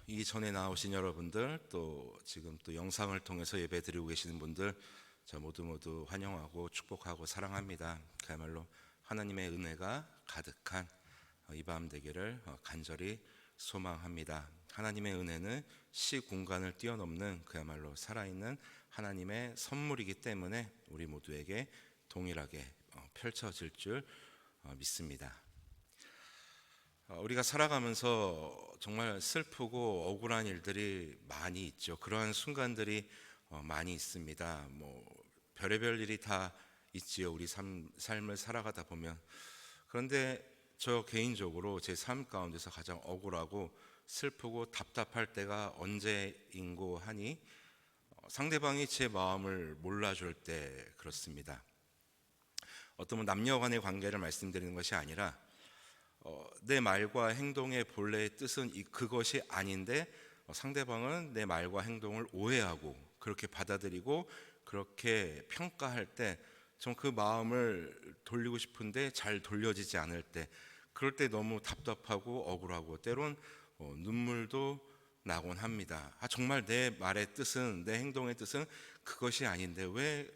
이전에 나오신 여러분들, 또 지금 또 영상을 통해서 예배드리고 계시는 분들, 저 모두 환영하고 축복하고 사랑합니다. 그야말로 하나님의 은혜가 가득한 이 밤 되기를 간절히 소망합니다. 하나님의 은혜는 시 공간을 뛰어넘는 그야말로 살아있는 하나님의 선물이기 때문에 우리 모두에게 동일하게 펼쳐질 줄 믿습니다. 우리가 살아가면서 정말 슬프고 억울한 일들이 많이 있죠. 그러한 순간들이 많이 있습니다. 별의별 일이 다 있지요. 우리 삶을 살아가다 보면. 그런데 저 개인적으로 제 삶 가운데서 가장 억울하고 슬프고 답답할 때가 언제인고 하니 상대방이 제 마음을 몰라줄 때 그렇습니다. 어떤 남녀 간의 관계를 말씀드리는 것이 아니라 내 말과 행동의 본래의 뜻은 그것이 아닌데 상대방은 내 말과 행동을 오해하고 그렇게 받아들이고 그렇게 평가할 때 좀 그 마음을 돌리고 싶은데 잘 돌려지지 않을 때, 그럴 때 너무 답답하고 억울하고 때론 눈물도 나곤 합니다. 정말 내 말의 뜻은, 내 행동의 뜻은 그것이 아닌데 왜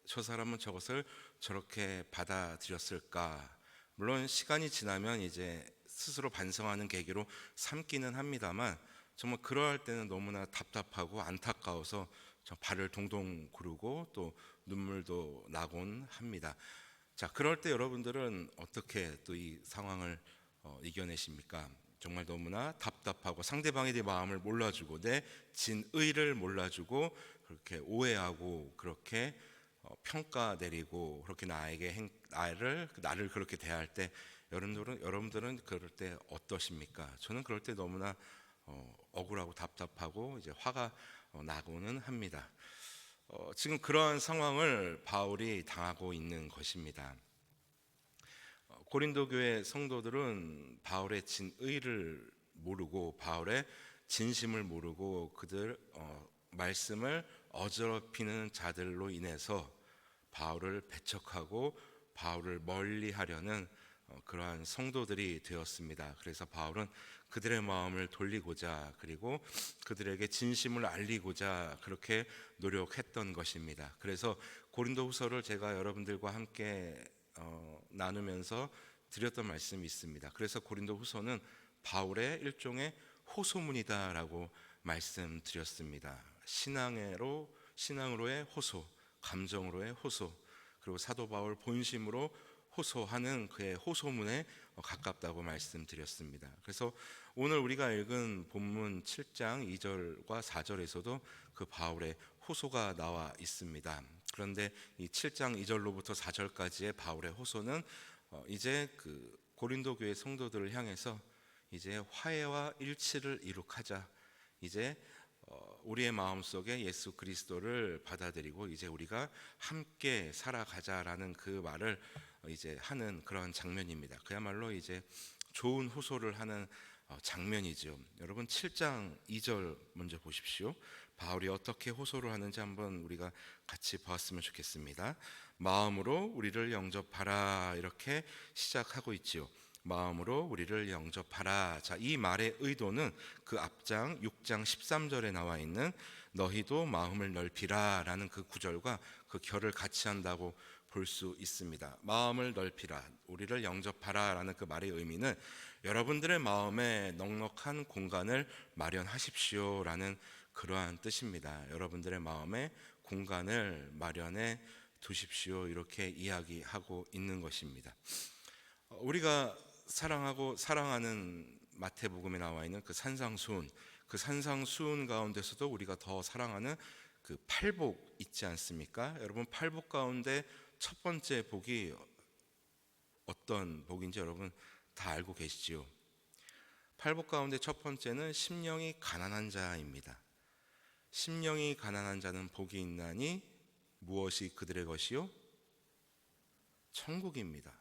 저 사람은 저것을 저렇게 받아들였을까? 물론 시간이 지나면 이제 스스로 반성하는 계기로 삼기는 합니다만, 정말 그러할 때는 너무나 답답하고 안타까워서 발을 동동 구르고 또 눈물도 나곤 합니다. 자, 그럴 때 여러분들은 어떻게 또 이 상황을 이겨내십니까? 정말 너무나 답답하고 상대방의 내 마음을 몰라주고 내 진의를 몰라주고 그렇게 오해하고 그렇게 평가 내리고 그렇게 나를 그렇게 대할 때 여러분들은 그럴 때 어떠십니까? 저는 그럴 때 너무나 억울하고 답답하고 이제 화가 나고는 합니다. 지금 그러한 상황을 바울이 당하고 있는 것입니다. 고린도 교회 성도들은 바울의 진의를 모르고 바울의 진심을 모르고 그들 말씀을 어지럽히는 자들로 인해서 바울을 배척하고 바울을 멀리하려는 그러한 성도들이 되었습니다. 그래서 바울은 그들의 마음을 돌리고자 그리고 그들에게 진심을 알리고자 그렇게 노력했던 것입니다. 그래서 고린도후서를 제가 여러분들과 함께 나누면서 드렸던 말씀이 있습니다. 그래서 고린도후서는 바울의 일종의 호소문이다라고 말씀드렸습니다. 신앙으로의 호소, 감정으로의 호소, 그리고 사도 바울 본심으로 호소하는 그의 호소문에 가깝다고 말씀드렸습니다. 그래서 오늘 우리가 읽은 본문 7장 2절과 4절에서도 그 바울의 호소가 나와 있습니다. 그런데 이 7장 2절로부터 4절까지의 바울의 호소는 이제 그 고린도 교회 성도들을 향해서 이제 화해와 일치를 이룩하자, 이제 우리의 마음속에 예수 그리스도를 받아들이고 이제 우리가 함께 살아가자라는 그 말을 이제 하는 그런 장면입니다. 그야말로 이제 좋은 호소를 하는 장면이죠. 여러분 7장 2절 먼저 보십시오. 바울이 어떻게 호소를 하는지 한번 우리가 같이 보았으면 좋겠습니다. 마음으로 우리를 영접하라, 이렇게 시작하고 있지요. 마음으로 우리를 영접하라. 자, 이 말의 의도는 그 앞장 6장 13절에 나와 있는 너희도 마음을 넓히라 라는 그 구절과 그 결을 같이 한다고 볼 수 있습니다. 마음을 넓히라, 우리를 영접하라 라는 그 말의 의미는 여러분들의 마음에 넉넉한 공간을 마련하십시오 라는 그러한 뜻입니다. 여러분들의 마음에 공간을 마련해 두십시오, 이렇게 이야기하고 있는 것입니다. 우리가 사랑하는 마태복음에 나와 있는 그 산상수훈 가운데서도 우리가 더 사랑하는 그 팔복 있지 않습니까? 여러분, 팔복 가운데 첫 번째 복이 어떤 복인지 여러분 다 알고 계시지요? 팔복 가운데 첫 번째는 심령이 가난한 자입니다. 심령이 가난한 자는 복이 있나니 무엇이 그들의 것이요? 천국입니다.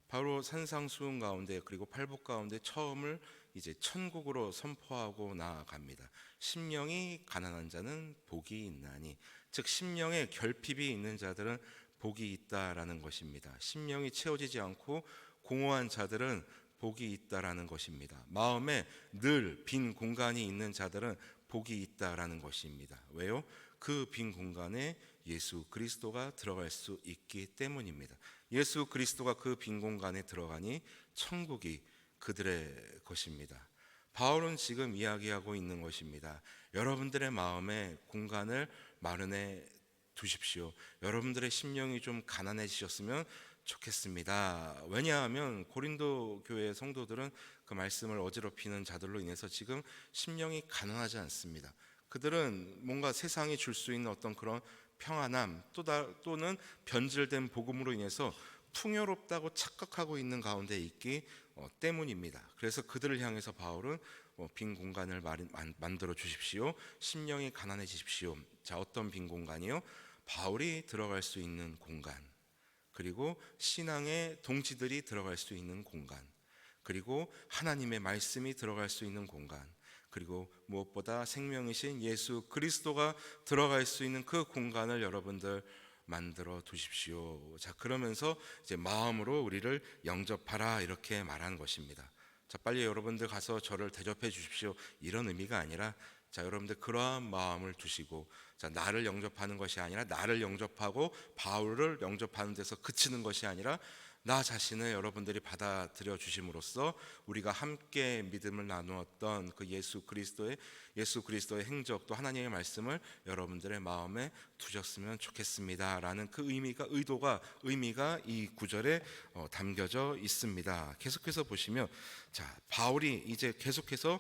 바로 산상수훈 가운데 그리고 팔복 가운데 처음을 이제 천국으로 선포하고 나아갑니다. 심령이 가난한 자는 복이 있나니, 즉 심령에 결핍이 있는 자들은 복이 있다라는 것입니다. 심령이 채워지지 않고 공허한 자들은 복이 있다라는 것입니다. 마음에 늘 빈 공간이 있는 자들은 복이 있다라는 것입니다. 왜요? 그 빈 공간에 예수 그리스도가 들어갈 수 있기 때문입니다. 예수 그리스도가 그 빈 공간에 들어가니 천국이 그들의 것입니다. 바울은 지금 이야기하고 있는 것입니다. 여러분들의 마음에 공간을 마련해 두십시오. 여러분들의 심령이 좀 가난해지셨으면 좋겠습니다. 왜냐하면 고린도 교회 성도들은 그 말씀을 어지럽히는 자들로 인해서 지금 심령이 가난하지 않습니다. 그들은 뭔가 세상이 줄 수 있는 어떤 그런 평안함 또는 변질된 복음으로 인해서 풍요롭다고 착각하고 있는 가운데 있기 때문입니다. 그래서 그들을 향해서 바울은 빈 공간을 만들어 주십시오. 심령이 가난해지십시오. 자, 어떤 빈 공간이요? 바울이 들어갈 수 있는 공간, 그리고 신앙의 동지들이 들어갈 수 있는 공간, 그리고 하나님의 말씀이 들어갈 수 있는 공간, 그리고 무엇보다 생명이신 예수 그리스도가 들어갈 수 있는 그 공간을 여러분들 만들어 두십시오. 자, 그러면서 이제 마음으로 우리를 영접하라 이렇게 말하는 것입니다. 자, 빨리 여러분들 가서 저를 대접해 주십시오 이런 의미가 아니라, 자, 여러분들 그러한 마음을 두시고, 자, 나를 영접하는 것이 아니라 나를 영접하고 바울을 영접하는 데서 그치는 것이 아니라 나 자신을 여러분들이 받아들여 주심으로써 우리가 함께 믿음을 나누었던 그 예수 그리스도의 행적 또 하나님의 말씀을 여러분들의 마음에 두셨으면 좋겠습니다라는 그 의미가 이 구절에 담겨져 있습니다. 계속해서 보시면, 자, 바울이 이제 계속해서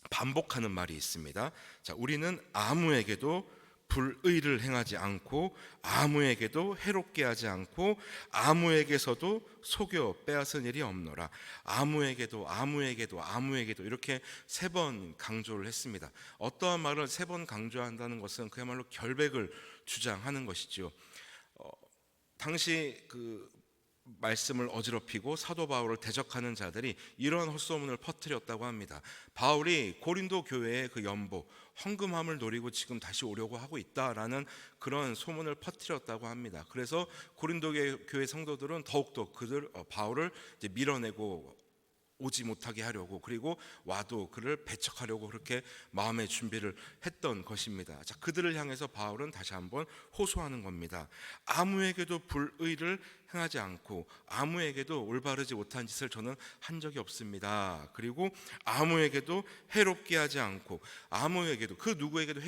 반복하는 말이 있습니다. 자, 우리는 아무에게도 불의를 행하지 않고 아무에게도 해롭게 하지 않고 아무에게서도 속여 빼앗은 일이 없노라. 아무에게도 이렇게 3번 강조를 했습니다. 어떠한 말을 3번 강조한다는 것은 그야말로 결백을 주장하는 것이죠. 당시 그 말씀을 어지럽히고 사도 바울을 대적하는 자들이 이러한 헛소문을 퍼뜨렸다고 합니다. 바울이 고린도 교회의 그 연보 헌금함을 노리고 지금 다시 오려고 하고 있다라는 그런 소문을 퍼뜨렸다고 합니다. 그래서 고린도 교회 성도들은 더욱더 바울을 이제 밀어내고 오지 못하게 하려고, 그리고 와도 그를 배척하려고 그렇게 마음의 준비를 했던 것입니다. 자, 그들을 향해서 바울은 다시 한번 호소하는 겁니다. 아무에게도 불의를 행하지 않고 아무에게도 올바르지 못한 짓을 저는 한 적이 없습니다. 그리고 아무에게도 해롭게 하지 않고 아무에게도, 그 누구에게도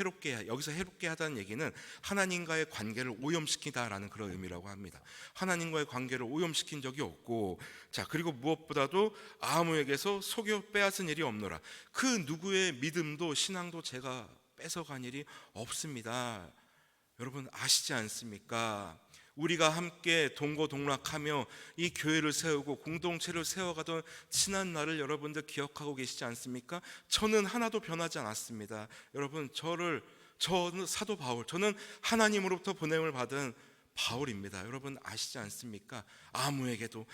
여기서 해롭게 하다는 얘기는 하나님과의 관계를 오염시키다라는 그런 의미라고 합니다. 하나님과의 관계를 오염시킨 적이 없고, 자, 그리고 무엇보다도 아무에게서 속여 빼앗은 일이 없노라. 그 누구의 믿음도 신앙도 제가 뺏어간 일이 없습니다. 여러분 아시지 않습니까? 우리가 함께 동고동락하며 이 교회를 세우고 공동체를 세워가던 지난 날을 여러분들 기억하고 계시지 않습니까? 저는 하나도 변하지 않았습니다. 여러분, 저는 사도 바울, 저는 하나님으로부터 보냄을 받은 바울입니다. 여러분 아시지 않습니까? 아무에게도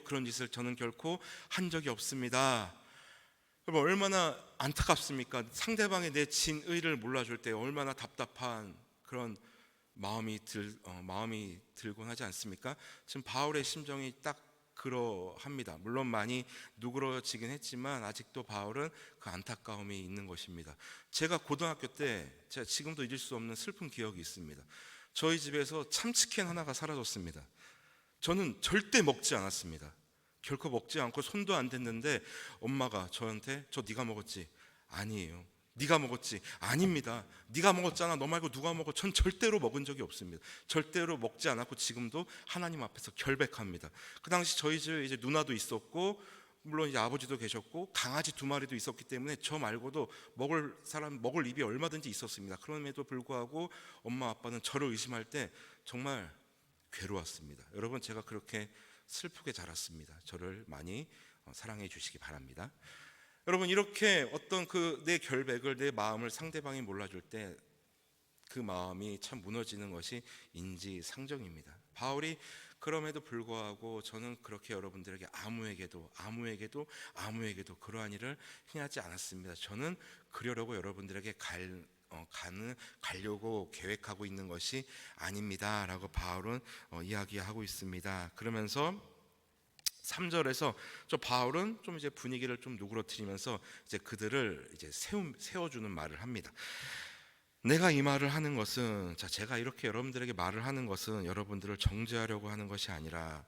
그런 짓을 저는 결코 한 적이 없습니다. 여러분 얼마나 안타깝습니까? 상대방의 내 진의를 몰라줄 때 얼마나 답답한 그런 마음이 들곤 하지 않습니까? 지금 바울의 심정이 딱 그러합니다. 물론 많이 누그러지긴 했지만 아직도 바울은 그 안타까움이 있는 것입니다. 제가 고등학교 때, 제가 지금도 잊을 수 없는 슬픈 기억이 있습니다. 저희 집에서 참치캔 하나가 사라졌습니다. 저는 절대 먹지 않았습니다. 결코 먹지 않고 손도 안 댔는데 엄마가 저한테, 저 네가 먹었지? 아니에요. 네가 먹었지? 아닙니다. 네가 먹었잖아. 너 말고 누가 먹어? 전 절대로 먹은 적이 없습니다. 절대로 먹지 않았고 지금도 하나님 앞에서 결백합니다. 그 당시 저희 집에 이제 누나도 있었고, 물론 이제 아버지도 계셨고 강아지 2마리도 있었기 때문에 저 말고도 먹을 입이 얼마든지 있었습니다. 그럼에도 불구하고 엄마 아빠는 저를 의심할 때 정말 괴로웠습니다. 여러분, 제가 그렇게 슬프게 자랐습니다. 저를 많이 사랑해 주시기 바랍니다. 여러분, 이렇게 어떤 그 내 결백을, 내 마음을 상대방이 몰라줄 때 그 마음이 참 무너지는 것이 인지상정입니다. 바울이 그럼에도 불구하고 저는 그렇게 여러분들에게 아무에게도 그러한 일을 행하지 않았습니다. 저는 그러려고 여러분들에게 가려고 계획하고 있는 것이 아닙니다 라고 바울은 이야기하고 있습니다. 그러면서 3절에서 저 바울은 좀 이제 분위기를 좀 누그러뜨리면서 이제 그들을 이제 세워주는 말을 합니다. 내가 이 말을 하는 것은, 자, 제가 이렇게 여러분들에게 말을 하는 것은 여러분들을 정죄하려고 하는 것이 아니라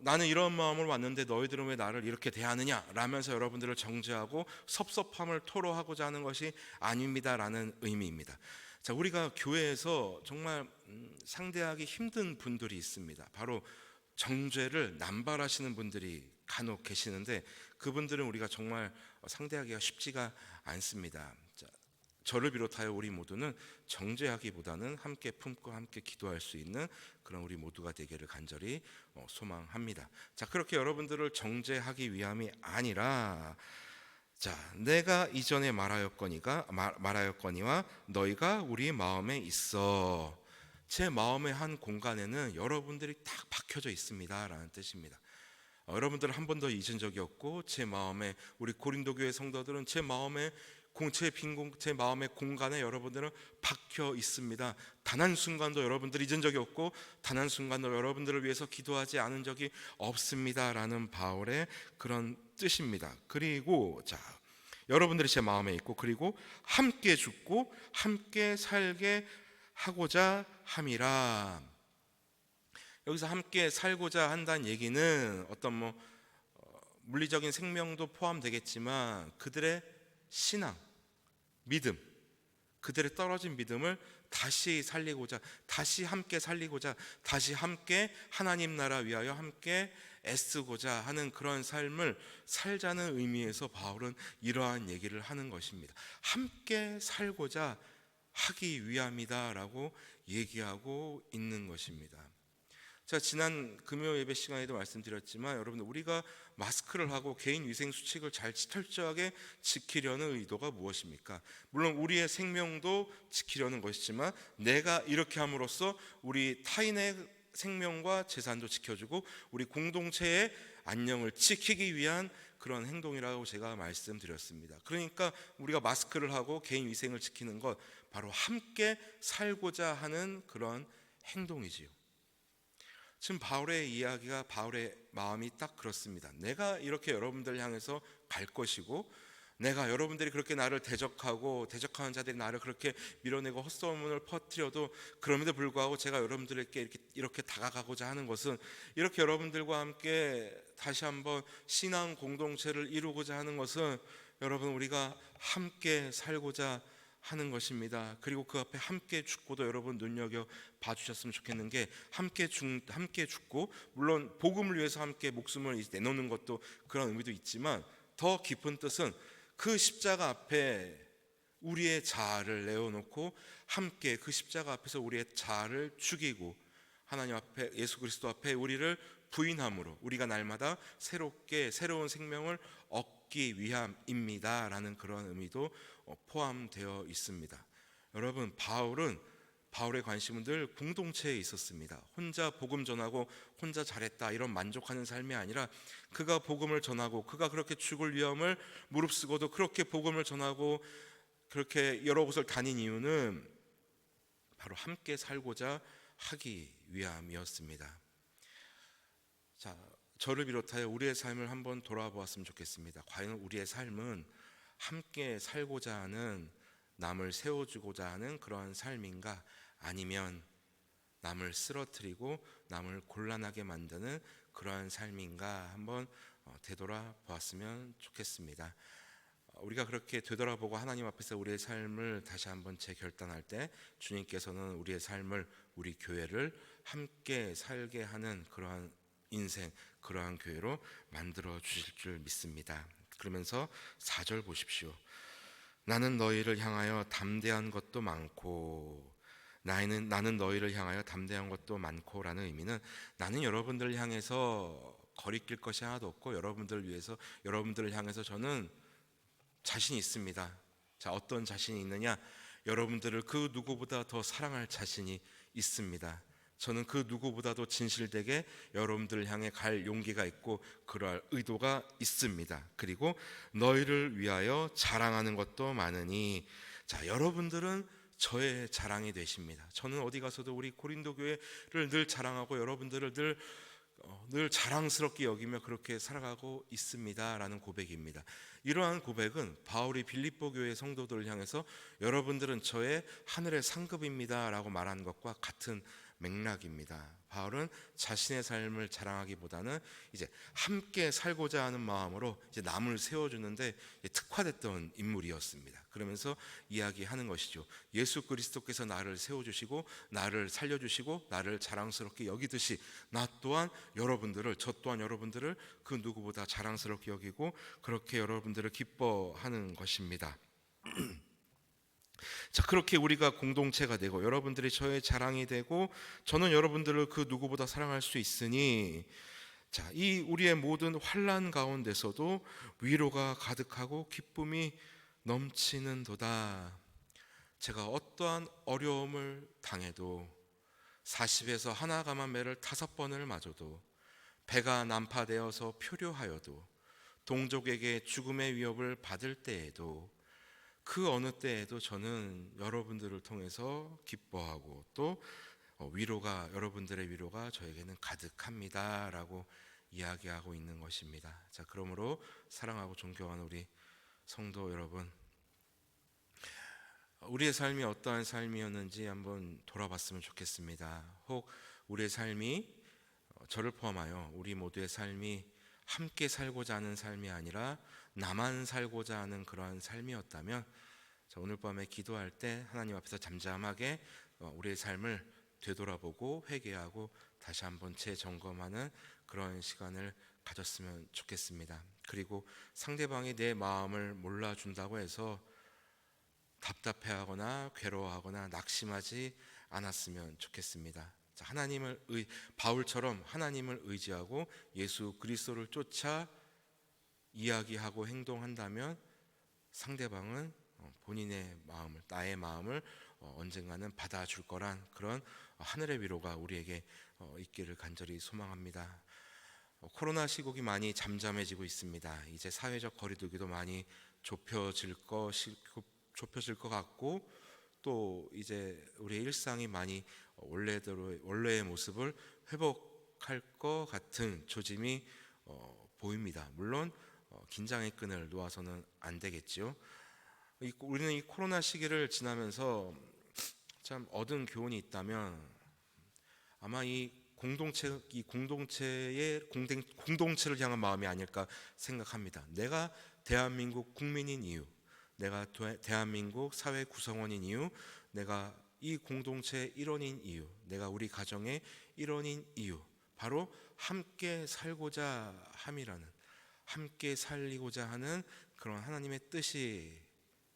나는 이런 마음으로 왔는데 너희들은 왜 나를 이렇게 대하느냐 라면서 여러분들을 정죄하고 섭섭함을 토로하고자 하는 것이 아닙니다라는 의미입니다. 자, 우리가 교회에서 정말 상대하기 힘든 분들이 있습니다. 바로 정죄를 남발하시는 분들이 간혹 계시는데 그분들은 우리가 정말 상대하기가 쉽지가 않습니다. 자, 저를 비롯하여 우리 모두는 정죄하기보다는 함께 품고 함께 기도할 수 있는 그런 우리 모두가 되기를 간절히 소망합니다. 자, 그렇게 여러분들을 정죄하기 위함이 아니라, 자, 내가 이전에 말하였거니와 너희가 우리 마음에 있어. 제 마음의 한 공간에는 여러분들이 딱 박혀져 있습니다 라는 뜻입니다. 여러분들은 한 번도 잊은 적이 없고, 제 마음에, 우리 고린도 교회 성도들은 제 마음에 제 마음의 공간에 여러분들은 박혀 있습니다. 단 한 순간도 여러분들 잊은 적이 없고 단 한 순간도 여러분들을 위해서 기도하지 않은 적이 없습니다 라는 바울의 그런 뜻입니다. 그리고 자, 여러분들이 제 마음에 있고, 그리고 함께 죽고 함께 살게 하고자 함이라. 여기서 함께 살고자 한다는 얘기는 어떤 물리적인 생명도 포함되겠지만 그들의 신앙, 믿음, 그들의 떨어진 믿음을 다시 살리고자, 다시 함께 살리고자, 다시 함께 하나님 나라 위하여 함께 애쓰고자 하는 그런 삶을 살자는 의미에서 바울은 이러한 얘기를 하는 것입니다. 함께 살고자 하기 위함이다라고 얘기하고 있는 것입니다. 제가 지난 금요 예배 시간에도 말씀드렸지만, 여러분들, 우리가 마스크를 하고 개인 위생 수칙을 잘 철저하게 지키려는 의도가 무엇입니까? 물론 우리의 생명도 지키려는 것이지만, 내가 이렇게 함으로써 우리 타인의 생명과 재산도 지켜주고 우리 공동체의 안녕을 지키기 위한 그런 행동이라고 제가 말씀드렸습니다. 그러니까 우리가 마스크를 하고 개인 위생을 지키는 것, 바로 함께 살고자 하는 그런 행동이지요. 지금 바울의 이야기가, 바울의 마음이 딱 그렇습니다. 내가 이렇게 여러분들을 향해서 갈 것이고, 내가 여러분들이 그렇게 나를 대적하는 자들이 나를 그렇게 밀어내고 헛소문을 퍼뜨려도, 그럼에도 불구하고 제가 여러분들에게 이렇게 다가가고자 하는 것은, 이렇게 여러분들과 함께 다시 한번 신앙 공동체를 이루고자 하는 것은, 여러분, 우리가 함께 살고자 하는 것입니다. 그리고 그 앞에 함께 죽고도 여러분 눈여겨 봐주셨으면 좋겠는 게, 함께 죽고, 물론 복음을 위해서 함께 목숨을 내놓는 것도 그런 의미도 있지만, 더 깊은 뜻은 그 십자가 앞에 우리의 자아를 내어놓고 함께 그 십자가 앞에서 우리의 자아를 죽이고 하나님 앞에, 예수 그리스도 앞에 우리를 부인함으로 우리가 날마다 새로운 생명을 얻기 위함입니다 라는 그런 의미도 포함되어 있습니다. 여러분, 바울의 관심은 늘 공동체에 있었습니다. 혼자 복음 전하고 혼자 잘했다 이런 만족하는 삶이 아니라, 그가 복음을 전하고 그가 그렇게 죽을 위험을 무릅쓰고도 그렇게 복음을 전하고 그렇게 여러 곳을 다닌 이유는 바로 함께 살고자 하기 위함이었습니다. 자, 저를 비롯하여 우리의 삶을 한번 돌아보았으면 좋겠습니다. 과연 우리의 삶은 함께 살고자 하는, 남을 세워주고자 하는 그러한 삶인가, 아니면 남을 쓰러뜨리고 남을 곤란하게 만드는 그러한 삶인가 한번 되돌아보았으면 좋겠습니다. 우리가 그렇게 되돌아보고 하나님 앞에서 우리의 삶을 다시 한번 재결단할 때, 주님께서는 우리의 삶을, 우리 교회를 함께 살게 하는 그러한 인생, 그러한 교회로 만들어 주실 줄 믿습니다. 그러면서 4절 보십시오. 나는 너희를 향하여 담대한 것도 많고, 나는 너희를 향하여 담대한 것도 많고라는 의미는, 나는 여러분들을 향해서 거리낄 것이 하나도 없고, 여러분들을 향해서 저는 자신이 있습니다. 자, 어떤 자신이 있느냐? 여러분들을 그 누구보다 더 사랑할 자신이 있습니다. 저는 그 누구보다도 진실되게 여러분들을 향해 갈 용기가 있고 그럴 의도가 있습니다. 그리고 너희를 위하여 자랑하는 것도 많으니, 자, 여러분들은 저의 자랑이 되십니다. 저는 어디 가서도 우리 고린도 교회를 늘 자랑하고 여러분들을 늘 늘 자랑스럽게 여기며 그렇게 살아가고 있습니다라는 고백입니다. 이러한 고백은 바울이 빌립보 교회 성도들을 향해서 여러분들은 저의 하늘의 상급입니다라고 말한 것과 같은 맥락입니다. 바울은 자신의 삶을 자랑하기보다는 이제 함께 살고자 하는 마음으로 이제 남을 세워주는데 특화됐던 인물이었습니다. 그러면서 이야기하는 것이죠. 예수 그리스도께서 나를 세워주시고 나를 살려주시고 나를 자랑스럽게 여기듯이 나 또한 여러분들을, 저 또한 여러분들을 그 누구보다 자랑스럽게 여기고 그렇게 여러분들을 기뻐하는 것입니다. 자, 그렇게 우리가 공동체가 되고 여러분들이 저의 자랑이 되고 저는 여러분들을 그 누구보다 사랑할 수 있으니, 자, 이 우리의 모든 환난 가운데서도 위로가 가득하고 기쁨이 넘치는도다. 제가 어떠한 어려움을 당해도 40에서 하나 가만 매를 5번을 맞아도 배가 난파되어서 표류하여도 동족에게 죽음의 위협을 받을 때에도 그 어느 때에도 저는 여러분들을 통해서 기뻐하고 또 위로가, 여러분들의 위로가 저에게는 가득합니다라고 이야기하고 있는 것입니다. 자, 그러므로 사랑하고 존경하는 우리 성도 여러분, 우리의 삶이 어떠한 삶이었는지 한번 돌아봤으면 좋겠습니다. 혹 우리의 삶이, 저를 포함하여 우리 모두의 삶이 함께 살고자 하는 삶이 아니라 나만 살고자 하는 그러한 삶이었다면, 오늘 밤에 기도할 때 하나님 앞에서 잠잠하게 우리의 삶을 되돌아보고 회개하고 다시 한번 재점검하는 그런 시간을 가졌으면 좋겠습니다. 그리고 상대방이 내 마음을 몰라준다고 해서 답답해하거나 괴로워하거나 낙심하지 않았으면 좋겠습니다. 바울처럼 하나님을 의지하고 예수 그리스도를 쫓아 이야기하고 행동한다면 상대방은 본인의 마음을, 나의 마음을 언젠가는 받아줄 거란 그런 하늘의 위로가 우리에게 있기를 간절히 소망합니다. 코로나 시국이 많이 잠잠해지고 있습니다. 이제 사회적 거리두기도 많이 좁혀질 것 같고, 또 이제 우리의 일상이 많이 원래의 모습을 회복할 것 같은 조짐이 보입니다. 물론 긴장의 끈을 놓아서는 안 되겠죠. 우리는 이 코로나 시기를 지나면서 참 얻은 교훈이 있다면 아마 이 공동체를 향한 마음이 아닐까 생각합니다. 내가 대한민국 국민인 이유, 내가 대한민국 사회 구성원인 이유, 내가 이 공동체의 일원인 이유, 내가 우리 가정의 일원인 이유, 바로 함께 살고자 함이라는, 함께 살리고자 하는 그런 하나님의 뜻이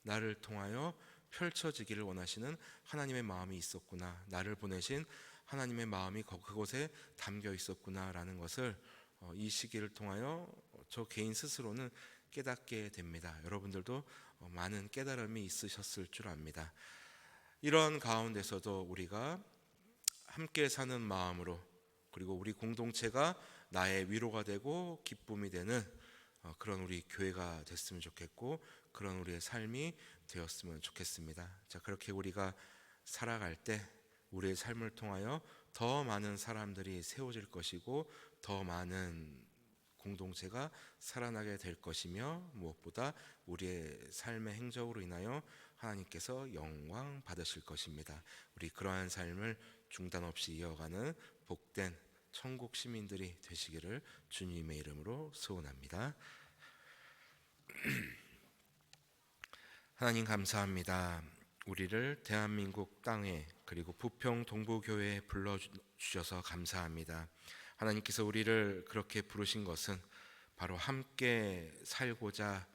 나를 통하여 펼쳐지기를 원하시는 하나님의 마음이 있었구나, 나를 보내신 하나님의 마음이 그곳에 담겨 있었구나라는 것을 이 시기를 통하여 저 개인 스스로는 깨닫게 됩니다. 여러분들도 많은 깨달음이 있으셨을 줄 압니다. 이런 가운데서도 우리가 함께 사는 마음으로, 그리고 우리 공동체가 나의 위로가 되고 기쁨이 되는 그런 우리 교회가 됐으면 좋겠고, 그런 우리의 삶이 되었으면 좋겠습니다. 자, 그렇게 우리가 살아갈 때 우리의 삶을 통하여 더 많은 사람들이 세워질 것이고 더 많은 공동체가 살아나게 될 것이며, 무엇보다 우리의 삶의 행적으로 인하여 하나님께서 영광 받으실 것입니다. 우리 그러한 삶을 중단 없이 이어가는 복된 천국 시민들이 되시기를 주님의 이름으로 소원합니다. 하나님 감사합니다. 우리를 대한민국 땅에, 그리고 부평 동부교회에 불러주셔서 감사합니다. 하나님께서 우리를 그렇게 부르신 것은 바로 함께 살고자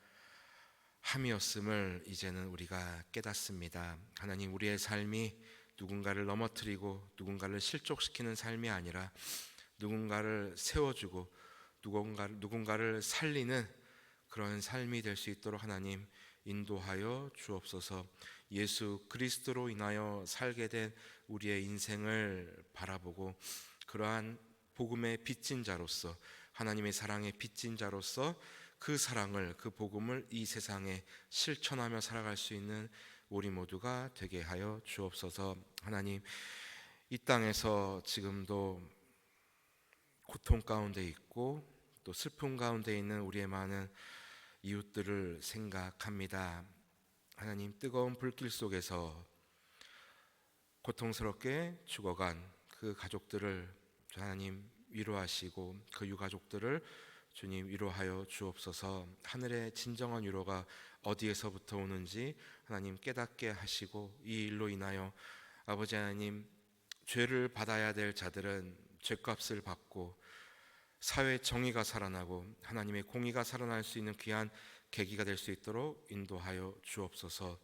함이었음을 이제는 우리가 깨닫습니다. 하나님, 우리의 삶이 누군가를 넘어뜨리고 누군가를 실족시키는 삶이 아니라 누군가를 세워주고 누군가를 살리는 그런 삶이 될 수 있도록 하나님 인도하여 주옵소서. 예수 그리스도로 인하여 살게 된 우리의 인생을 바라보고 그러한 복음의 빚진 자로서, 하나님의 사랑의 빚진 자로서 그 사랑을, 그 복음을 이 세상에 실천하며 살아갈 수 있는 우리 모두가 되게 하여 주옵소서. 하나님, 이 땅에서 지금도 고통 가운데 있고 또 슬픔 가운데 있는 우리의 많은 이웃들을 생각합니다. 하나님, 뜨거운 불길 속에서 고통스럽게 죽어간 그 가족들을 하나님 위로하시고 그 유가족들을 주님 위로하여 주옵소서. 하늘의 진정한 위로가 어디에서부터 오는지 하나님 깨닫게 하시고 이 일로 인하여 아버지 하나님, 죄를 받아야 될 자들은 죄값을 받고 사회의 정의가 살아나고 하나님의 공의가 살아날 수 있는 귀한 계기가 될 수 있도록 인도하여 주옵소서.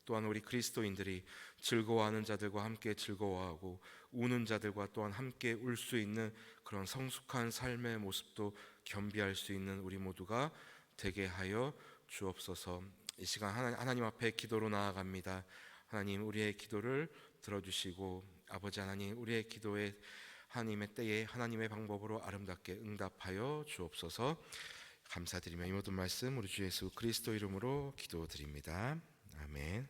또한 우리 그리스도인들이 즐거워하는 자들과 함께 즐거워하고 우는 자들과 또한 함께 울 수 있는 그런 성숙한 삶의 모습도 겸비할 수 있는 우리 모두가 되게 하여 주옵소서. 이 시간 하나님 앞에 기도로 나아갑니다. 하나님, 우리의 기도를 들어주시고 아버지 하나님, 우리의 기도에 하나님의 때에 하나님의 방법으로 아름답게 응답하여 주옵소서. 감사드리며 이 모든 말씀 우리 주 예수 그리스도 이름으로 기도드립니다. 아멘.